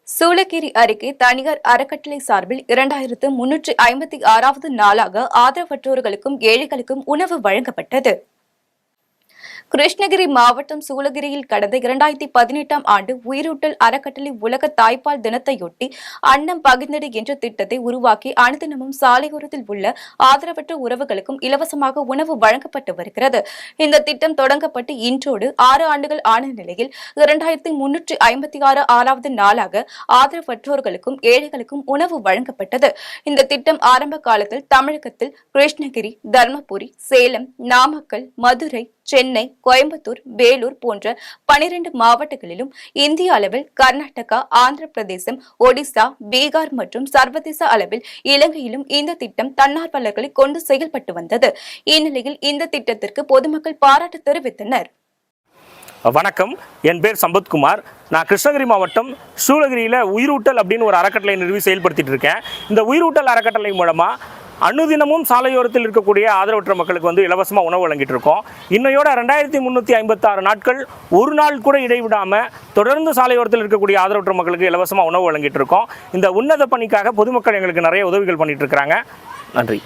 சூளகிரி அருகே தனியார் அறக்கட்டளை சார்பில் 2356வது நாளாக ஆதரவற்றோர்களுக்கும் ஏழைகளுக்கும் உணவு வழங்கப்பட்டது. கிருஷ்ணகிரி மாவட்டம் சூளகிரியில் கடந்த 2018ஆம் ஆண்டு உயிரூட்டல் அறக்கட்டளை உலக தாய்ப்பால் தினத்தையொட்டி அன்னம் பகிர்ந்திடு என்ற திட்டத்தை உருவாக்கி அனுதினமும் சாலையோரத்தில் உள்ள ஆதரவற்ற உறவுகளுக்கும் இலவசமாக உணவு வழங்கப்பட்டு வருகிறது. இந்த திட்டம் தொடங்கப்பட்டு இன்றோடு 6 ஆண்டுகள் ஆன நிலையில் 2356வது நாளாக ஆதரவற்றோர்களுக்கும் ஏழைகளுக்கும் உணவு வழங்கப்பட்டது. இந்த திட்டம் ஆரம்ப காலத்தில் தமிழகத்தில் கிருஷ்ணகிரி, தர்மபுரி, சேலம், நாமக்கல், மதுரை, சென்னை, கோயம்புத்தூர், வேலூர் போன்ற 12 மாவட்டங்களிலும் இந்திய அளவில் கர்நாடகா, ஆந்திர பிரதேசம், ஒடிசா, பீகார் மற்றும் சர்வதேச அளவில் இலங்கையிலும் இந்த திட்டம் தன்னார்வலர்களை கொண்டு செயல்பட்டு வந்தது. இந்நிலையில் இந்த திட்டத்திற்கு பொதுமக்கள் பாராட்டு தெரிவித்தனர். வணக்கம், என் பேர் சம்பத்குமார். நான் கிருஷ்ணகிரி மாவட்டம் சூளகிரியில் உயிரூட்டல் அப்படின்னு ஒரு அறக்கட்டளை நிறுவி செயல்படுத்திட்டு இருக்கேன். இந்த உயிரூட்டல் அறக்கட்டளை மூலமாக அனுதினமும் சாலையோரத்தில் இருக்கக்கூடிய ஆதரவற்ற மக்களுக்கு இலவசமாக உணவு வழங்கிட்டு இருக்கோம். இன்னையோட 2356 நாட்கள் ஒரு நாள் கூட இடைவிடாமல் தொடர்ந்து சாலையோரத்தில் இருக்கக்கூடிய ஆதரவற்ற மக்களுக்கு இலவசமாக உணவு வழங்கிட்டு இருக்கோம். இந்த உன்னத பணிக்காக பொதுமக்கள் எங்களுக்கு நிறைய உதவிகள் பண்ணிட்டு இருக்கிறாங்க. நன்றி.